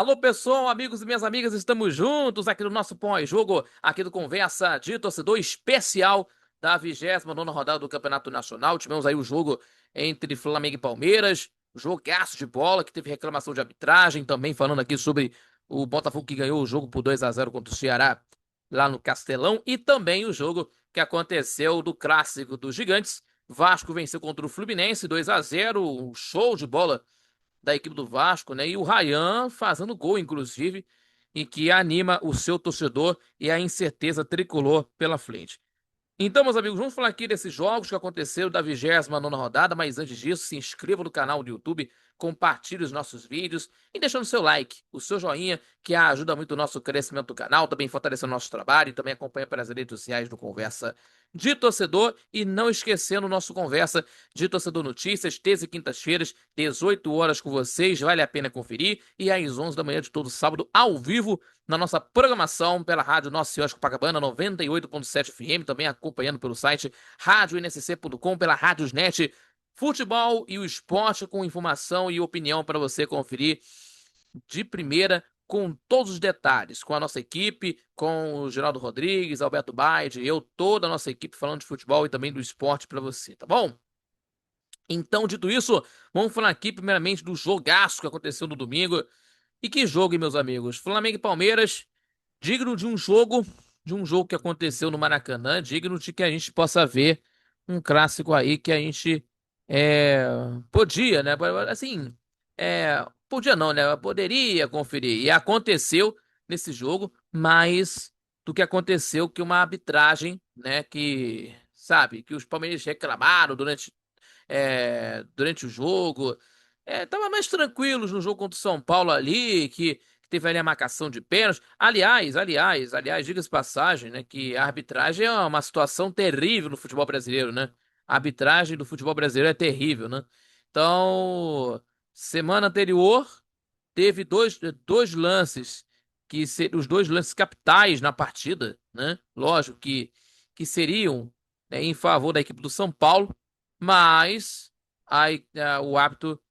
Alô, pessoal, amigos e minhas amigas, estamos juntos aqui no nosso pós-jogo, aqui do Conversa de Torcedor especial da 29ª rodada do Campeonato Nacional. Tivemos aí o jogo entre Flamengo e Palmeiras, jogaço de bola, que teve reclamação de arbitragem, também falando aqui sobre o Botafogo que ganhou o jogo por 2-0 contra o Ceará lá no Castelão, e também o jogo que aconteceu do Clássico dos Gigantes. Vasco venceu contra o Fluminense 2-0, um show de bola da equipe do Vasco, né? E o Ryan fazendo gol, inclusive, e que anima o seu torcedor e a incerteza tricolor pela frente. Então, meus amigos, vamos falar aqui desses jogos que aconteceram da 29ª rodada, mas antes disso, se inscreva no canal do YouTube, compartilhe os nossos vídeos e deixando seu like, o seu joinha, que ajuda muito o nosso crescimento do canal, também fortalecendo o nosso trabalho e também acompanha pelas redes sociais do Conversa de Torcedor e não esquecendo o nosso Conversa de Torcedor Notícias, terça e quintas-feiras, 18 horas com vocês, vale a pena conferir, e às 11 da manhã de todo sábado, ao vivo, na nossa programação pela rádio Nossa Senhora de Copacabana 98.7 FM, também acompanhando pelo site radioNSC.com, pela Radiosnet, futebol e o esporte com informação e opinião para você conferir de primeira, com todos os detalhes, com a nossa equipe, com o Geraldo Rodrigues, Alberto Baide, eu, toda a nossa equipe falando de futebol e também do esporte para você, tá bom? Então, dito isso, vamos falar aqui primeiramente do jogaço que aconteceu no domingo. E que jogo, hein, meus amigos? Flamengo e Palmeiras, digno de um jogo que aconteceu no Maracanã, digno de que a gente possa ver um clássico aí que a gente é, podia, né? Assim, podia não, né? Poderia conferir. E aconteceu nesse jogo, mas do que aconteceu que uma arbitragem, né? Que, sabe, que os palmeirenses reclamaram durante o jogo. Tava mais tranquilos no jogo contra o São Paulo ali, que teve ali a marcação de pênalti. Aliás, diga-se de passagem, né, que a arbitragem é uma situação terrível no futebol brasileiro, né? A arbitragem do futebol brasileiro é terrível, né? Então, semana anterior teve dois lances os dois lances capitais na partida, né? Lógico que seriam, né, em favor da equipe do São Paulo, mas aí, o árbitro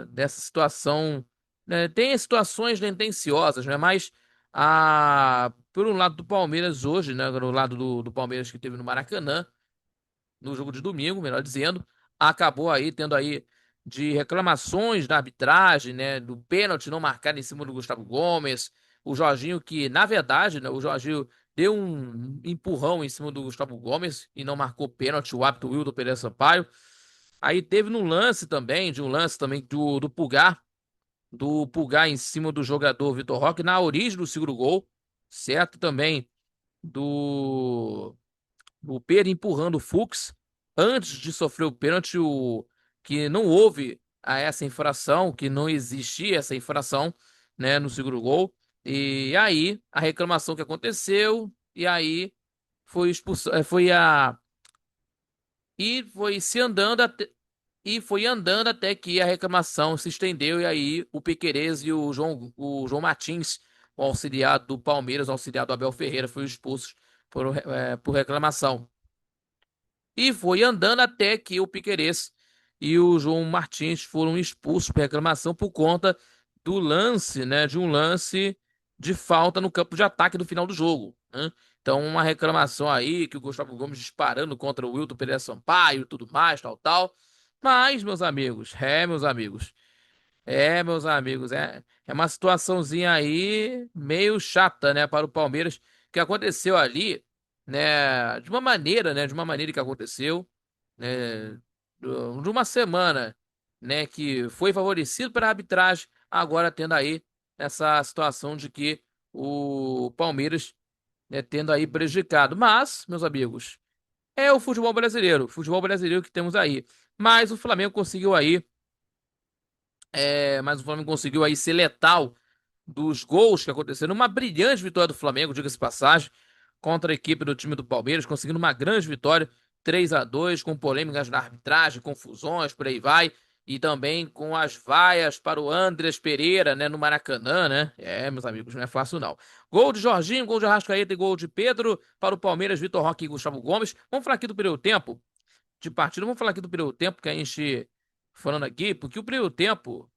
dessa situação, né, tem situações tendenciosas, né? Mas por um lado do Palmeiras hoje, né? No lado do Palmeiras que teve no Maracanã, no jogo de domingo, melhor dizendo, acabou aí tendo aí de reclamações da arbitragem, né, do pênalti não marcado em cima do Gustavo Gomes, o Jorginho que, na verdade, né, o Jorginho deu um empurrão em cima do Gustavo Gomes e não marcou pênalti, o árbitro Wilton Pereira Sampaio. Aí teve de um lance também do Pulgar em cima do jogador Vitor Roque na origem do segundo gol, certo? Também do o Pedro empurrando o Fux antes de sofrer o pênalti, que não houve essa infração, que não existia essa infração, né, no segundo gol. E aí a reclamação que aconteceu, e aí foi expulsão, foi se andando até que a reclamação se estendeu e aí o Piquerez e o João Martins, o auxiliar do Palmeiras, o auxiliar do Abel Ferreira, foi expulsos por reclamação. E foi andando até que o Piquerez e o João Martins foram expulsos por reclamação por conta do lance, né? De um lance de falta no campo de ataque do final do jogo, né? Então, uma reclamação aí que o Gustavo Gomes disparando contra o Wilton Pereira Sampaio e tudo mais, tal, tal. Mas, meus amigos, é uma situaçãozinha aí meio chata, né, para o Palmeiras, que aconteceu ali, né, de uma maneira que aconteceu, né, de uma semana, né, que foi favorecido pela arbitragem, agora tendo aí essa situação de que o Palmeiras, né, tendo aí prejudicado. Mas, meus amigos, é o futebol brasileiro que temos aí. Mas o Flamengo conseguiu aí mas o Flamengo conseguiu aí ser letal dos gols que aconteceram. Uma brilhante vitória do Flamengo, diga-se de passagem, contra a equipe do time do Palmeiras, conseguindo uma grande vitória, 3-2, com polêmicas na arbitragem, confusões, por aí vai. E também com as vaias para o Andreas Pereira, né, no Maracanã, né? Meus amigos, não é fácil não. Gol de Jorginho, gol de Arrascaeta e gol de Pedro para o Palmeiras, Vitor Roque e Gustavo Gomes. Vamos falar aqui do primeiro tempo de partida, vamos falar aqui do primeiro tempo que a gente falando aqui, porque o primeiro tempo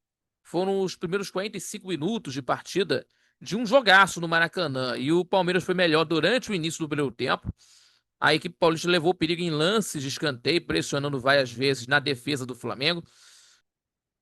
foram os primeiros 45 minutos de partida de um jogaço no Maracanã. E o Palmeiras foi melhor durante o início do primeiro tempo. A equipe paulista levou perigo em lances de escanteio, pressionando várias vezes na defesa do Flamengo.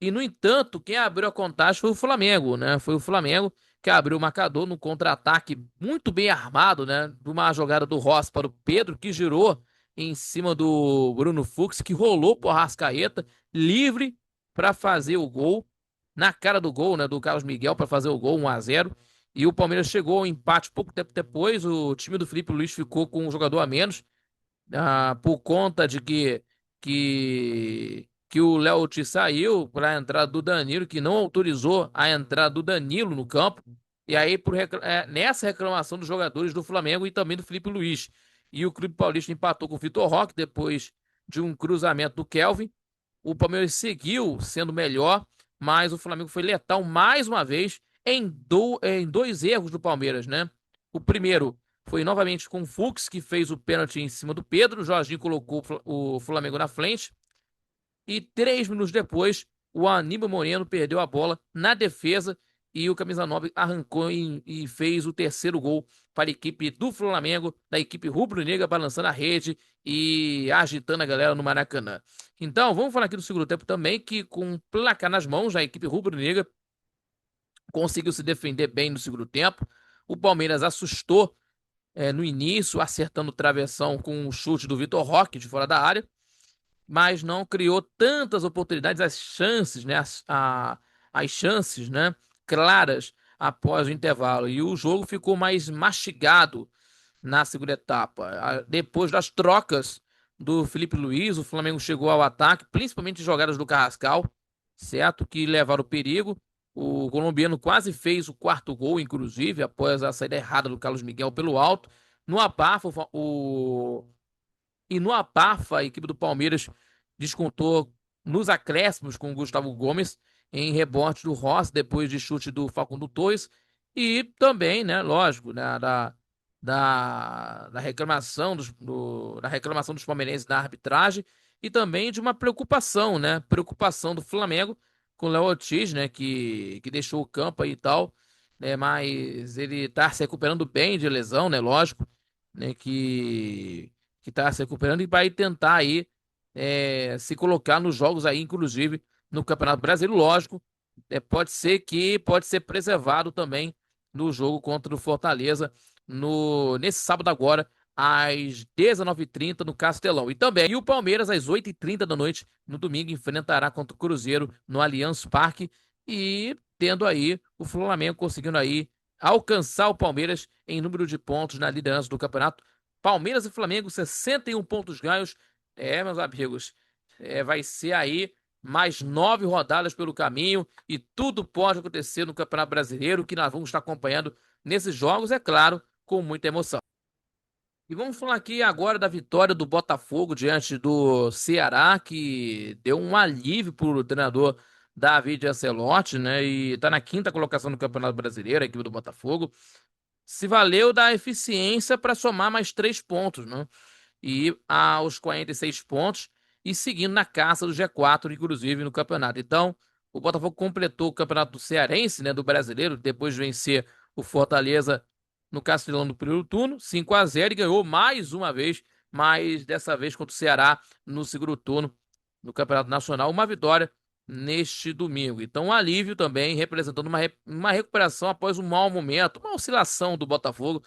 E, no entanto, quem abriu a contagem foi o Flamengo, né? Foi o Flamengo que abriu o marcador no contra-ataque muito bem armado, né? De uma jogada do Rossi para o Pedro, que girou em cima do Bruno Fux, que rolou pro Arrascaeta, livre para fazer o gol, na cara do gol, né? Do Carlos Miguel para fazer o gol, 1-0. E o Palmeiras chegou ao empate pouco tempo depois. O time do Felipe Luiz ficou com um jogador a menos, por conta de que o Léo saiu para a entrada do Danilo, que não autorizou a entrada do Danilo no campo. E aí, nessa reclamação dos jogadores do Flamengo e também do Felipe Luiz. E o Clube Paulista empatou com o Vitor Roque depois de um cruzamento do Kelvin. O Palmeiras seguiu sendo melhor, mas o Flamengo foi letal mais uma vez em dois erros do Palmeiras, né? O primeiro foi novamente com o Fux, que fez o pênalti em cima do Pedro. O Jorginho colocou o Flamengo na frente. E 3 minutos depois, o Aníbal Moreno perdeu a bola na defesa e o Camisa 9 arrancou e fez o terceiro gol para a equipe do Flamengo, da equipe rubro-negra, balançando a rede e agitando a galera no Maracanã. Então, vamos falar aqui do segundo tempo também, que com placar nas mãos, a equipe rubro-negra conseguiu se defender bem no segundo tempo. O Palmeiras assustou no início, acertando o travessão com o chute do Vitor Roque de fora da área, mas não criou tantas oportunidades, as chances, né, claras após o intervalo. E o jogo ficou mais mastigado na segunda etapa. Depois das trocas do Felipe Luiz, o Flamengo chegou ao ataque, principalmente jogadas do Carrascal, certo? Que levaram o perigo. O colombiano quase fez o quarto gol, inclusive, após a saída errada do Carlos Miguel pelo alto. No abafa, no abafa, a equipe do Palmeiras descontou nos acréscimos com o Gustavo Gomes em rebote do Rossi, depois de chute do Facundo Torres. E também, né, lógico, né, da reclamação da reclamação dos palmeirenses na arbitragem e também de uma preocupação, né? Preocupação do Flamengo com o Léo Ortiz, né? Que deixou o campo aí e tal, né? Mas ele tá se recuperando bem de lesão, né? Lógico, né? Que tá se recuperando e vai tentar aí se colocar nos jogos aí, inclusive no Campeonato Brasileiro, lógico. Pode ser preservado também no jogo contra o Fortaleza nesse sábado agora, às 19h30 no Castelão. E também o Palmeiras, às 8h30 da noite, no domingo, enfrentará contra o Cruzeiro no Allianz Parque. E tendo aí o Flamengo conseguindo aí alcançar o Palmeiras em número de pontos na liderança do campeonato. Palmeiras e Flamengo, 61 pontos ganhos. Meus amigos, vai ser aí mais 9 rodadas pelo caminho e tudo pode acontecer no Campeonato Brasileiro, que nós vamos estar acompanhando nesses jogos, é claro, com muita emoção. E vamos falar aqui agora da vitória do Botafogo diante do Ceará, que deu um alívio para o treinador David Ancelotti, né? E está na quinta colocação no Campeonato Brasileiro, a equipe do Botafogo. Se valeu da eficiência para somar mais 3 pontos, né? E aos 46 pontos e seguindo na caça do G4, inclusive no campeonato. Então, o Botafogo completou o campeonato cearense, né, do brasileiro, depois de vencer o Fortaleza no Castelão do primeiro turno, 5-0, e ganhou mais uma vez, mas dessa vez contra o Ceará no segundo turno no Campeonato Nacional, uma vitória neste domingo. Então, um alívio também, representando uma recuperação após um mau momento, uma oscilação do Botafogo,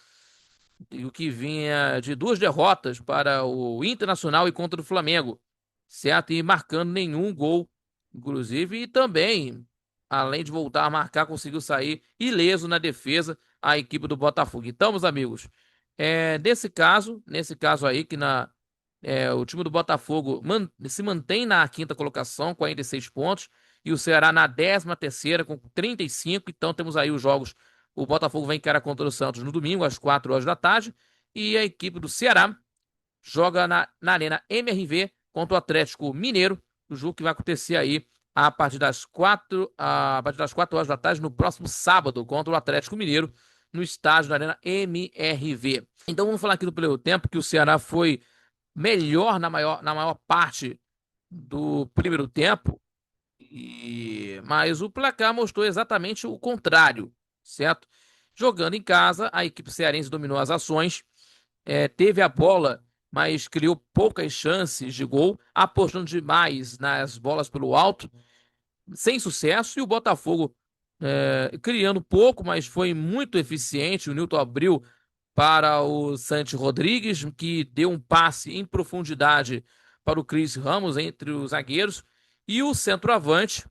e o que vinha de 2 derrotas para o Internacional e contra o Flamengo, certo? E marcando nenhum gol, inclusive, e também, além de voltar a marcar, conseguiu sair ileso na defesa a equipe do Botafogo. Então, meus amigos, nesse caso aí, o time do Botafogo se mantém na quinta colocação, 46 pontos, e o Ceará na 13ª com 35. Então temos aí os jogos. O Botafogo vai encarar contra o Santos no domingo, às 4 horas da tarde, e a equipe do Ceará joga na Arena MRV contra o Atlético Mineiro, o jogo que vai acontecer aí a partir das 4 horas da tarde, no próximo sábado, contra o Atlético Mineiro, no estádio da Arena MRV. Então vamos falar aqui do primeiro tempo, que o Ceará foi melhor na maior parte do primeiro tempo, Mas o placar mostrou exatamente o contrário, certo? Jogando em casa, a equipe cearense dominou as ações, teve a bola, mas criou poucas chances de gol, apostando demais nas bolas pelo alto, sem sucesso. E o Botafogo criando pouco, mas foi muito eficiente. O Nilton abriu para o Santi Rodrigues, que deu um passe em profundidade para o Cris Ramos entre os zagueiros. E o centroavante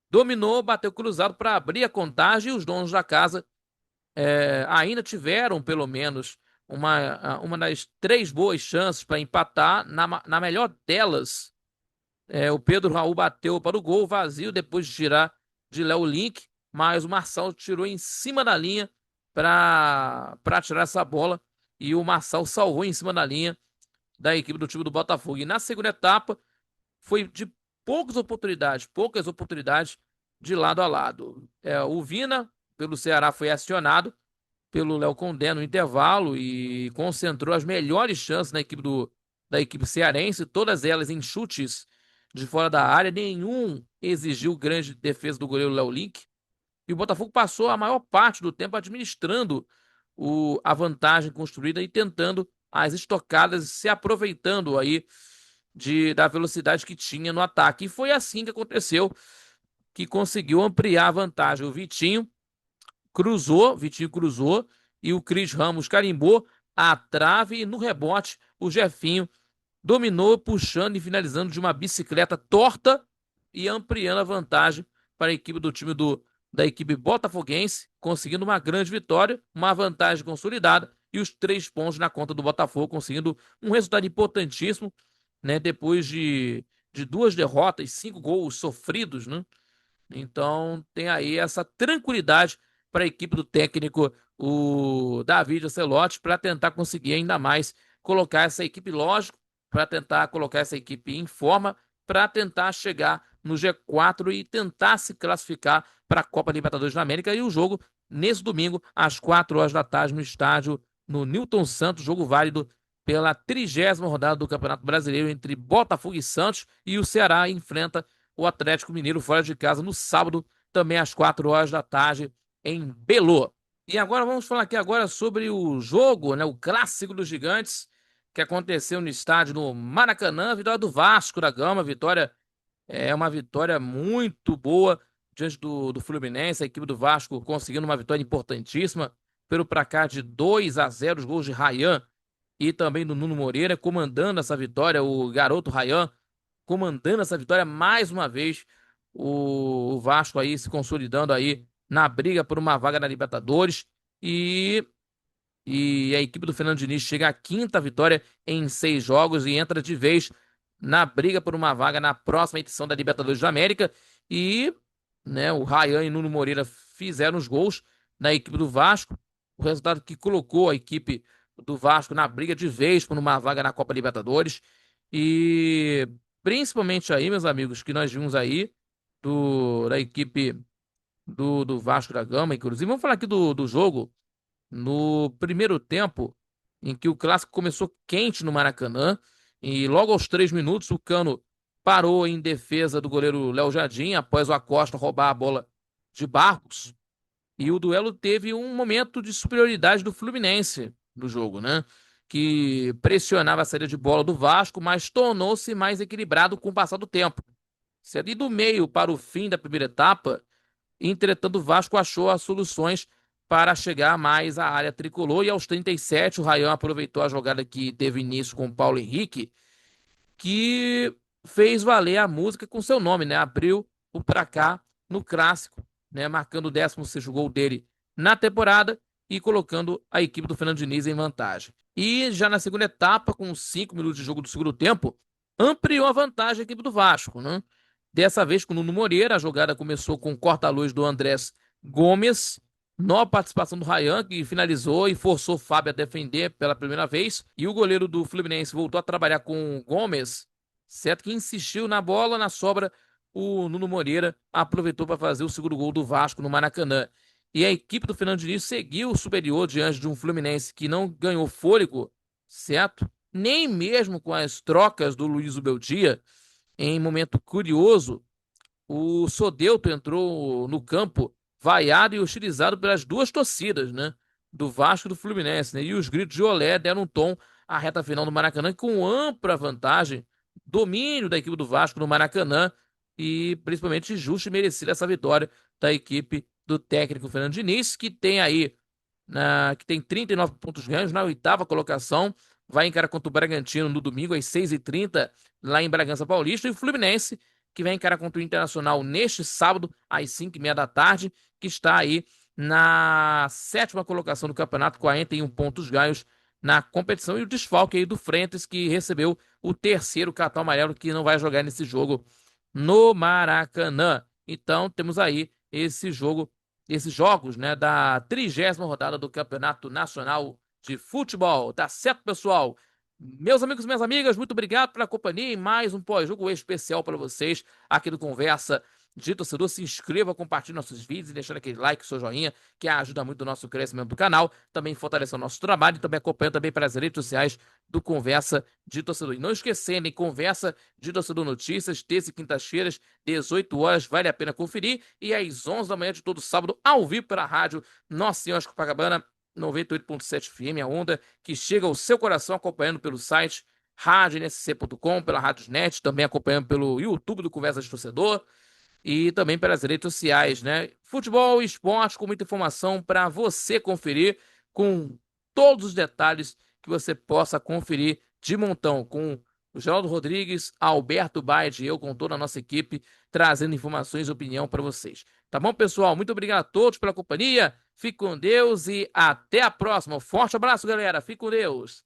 dominou, bateu cruzado para abrir a contagem. E os donos da casa ainda tiveram, pelo menos, uma das três boas chances para empatar. Na melhor delas, o Pedro Raul bateu para o gol vazio depois de tirar de Léo Link, mas o Marçal tirou em cima da linha para tirar essa bola, e o Marçal salvou em cima da linha da equipe do time do Botafogo. E na segunda etapa foi de poucas oportunidades de lado a lado. O Vina, pelo Ceará, foi acionado pelo Léo Condé no intervalo e concentrou as melhores chances da equipe cearense, todas elas em chutes de fora da área. Nenhum exigiu grande defesa do goleiro Léo Link. E o Botafogo passou a maior parte do tempo administrando a vantagem construída e tentando as estocadas, se aproveitando aí da velocidade que tinha no ataque. E foi assim que aconteceu, que conseguiu ampliar a vantagem. Vitinho cruzou e o Cris Ramos carimbou a trave, e no rebote o Jefinho dominou, puxando e finalizando de uma bicicleta torta e ampliando a vantagem para a equipe do time da equipe botafoguense, conseguindo uma grande vitória, uma vantagem consolidada e os 3 pontos na conta do Botafogo, conseguindo um resultado importantíssimo, né, depois de 2 derrotas, 5 gols sofridos, né? Então tem aí essa tranquilidade para a equipe do técnico, o David Ancelotti, para tentar conseguir ainda mais colocar essa equipe, lógico, para tentar colocar essa equipe em forma, para tentar chegar no G4 e tentar se classificar para a Copa Libertadores da América. E o jogo nesse domingo, às 4 horas da tarde, no estádio, no Newton Santos, jogo válido pela 30ª rodada do Campeonato Brasileiro entre Botafogo e Santos. E o Ceará enfrenta o Atlético Mineiro fora de casa no sábado, também às 4 horas da tarde, em Belo. E agora vamos falar aqui agora sobre o jogo, né, o clássico dos gigantes, que aconteceu no estádio no Maracanã, vitória do Vasco da Gama. Uma vitória muito boa diante do Fluminense. A equipe do Vasco conseguindo uma vitória importantíssima pelo placar de 2-0, os gols de Ryan e também do Nuno Moreira, comandando essa vitória, o garoto Ryan comandando essa vitória mais uma vez. O Vasco aí se consolidando aí na briga por uma vaga na Libertadores. E a equipe do Fernando Diniz chega à 5ª vitória em 6 jogos e entra de vez na briga por uma vaga na próxima edição da Libertadores da América. E, né, o Ryan e Nuno Moreira fizeram os gols na equipe do Vasco, o resultado que colocou a equipe do Vasco na briga de vez por uma vaga na Copa Libertadores. E principalmente aí, meus amigos, que nós vimos aí da equipe do Vasco da Gama, inclusive. Vamos falar aqui do jogo no primeiro tempo, em que o clássico começou quente no Maracanã, e logo aos 3 minutos o Cano parou em defesa do goleiro Léo Jardim, após o Acosta roubar a bola de Barcos, e o duelo teve um momento de superioridade do Fluminense no jogo, né? Que pressionava a saída de bola do Vasco, mas tornou-se mais equilibrado com o passar do tempo. Se ali do meio para o fim da primeira etapa, entretanto, o Vasco achou as soluções para chegar mais à área tricolor. E aos 37, o Ryan aproveitou a jogada que teve início com o Paulo Henrique, que fez valer a música com seu nome, né? Abriu o placar no clássico, né? Marcando o 16º gol dele na temporada e colocando a equipe do Fernando Diniz em vantagem. E já na segunda etapa, com 5 minutos de jogo do segundo tempo, ampliou a vantagem a equipe do Vasco, né? Dessa vez com o Nuno Moreira, a jogada começou com o corta-luz do Andrés Gomes, nova participação do Ryan, que finalizou e forçou o Fábio a defender pela primeira vez. E o goleiro do Fluminense voltou a trabalhar com o Gomes, certo? Que insistiu na bola, na sobra. O Nuno Moreira aproveitou para fazer o segundo gol do Vasco no Maracanã. E a equipe do Fernando Diniz seguiu superior diante de um Fluminense que não ganhou fôlego, certo? Nem mesmo com as trocas do Luiz Ubeldia, em momento curioso, o Soteldo entrou no campo vaiado e hostilizado pelas duas torcidas, né? Do Vasco e do Fluminense, né? E os gritos de olé deram um tom à reta final do Maracanã com ampla vantagem, domínio da equipe do Vasco no Maracanã e principalmente justa e merecida essa vitória da equipe do técnico Fernando Diniz, que tem aí que tem 39 pontos ganhos na oitava colocação, vai encarar contra o Bragantino no domingo às 6h30 lá em Bragança Paulista, e o Fluminense que vai encarar contra o Internacional neste sábado às 5h30 da tarde, que está aí na sétima colocação do campeonato, 41 pontos ganhos na competição, e o desfalque aí do Frentes, que recebeu o terceiro cartão amarelo, que não vai jogar nesse jogo no Maracanã. Então temos aí esses jogos, né, da 30ª rodada do Campeonato Nacional de Futebol. Tá certo, pessoal? Meus amigos e minhas amigas, muito obrigado pela companhia e mais um pós-jogo especial para vocês aqui do Conversa de Torcedor. Se inscreva, compartilhe nossos vídeos e deixando aquele like, seu joinha, que ajuda muito o nosso crescimento do canal, também fortalece o nosso trabalho e também acompanha também pelas redes sociais do Conversa de Torcedor. E não esquecendo, Conversa de Torcedor Notícias, terça e quintas-feiras, 18 horas, vale a pena conferir, e às 11 da manhã de todo sábado, ao vivo pela rádio Nossa Senhora de Copacabana, 98.7 FM, a onda que chega ao seu coração, acompanhando pelo site radionsc.com, pela Radiosnet, também acompanhando pelo YouTube do Conversa de Torcedor e também pelas redes sociais, né? Futebol e esporte com muita informação para você conferir, com todos os detalhes que você possa conferir de montão, com o Geraldo Rodrigues, Alberto Baide e eu, com toda a nossa equipe, trazendo informações e opinião para vocês. Tá bom, pessoal? Muito obrigado a todos pela companhia. Fique com Deus e até a próxima. Um forte abraço, galera. Fique com Deus.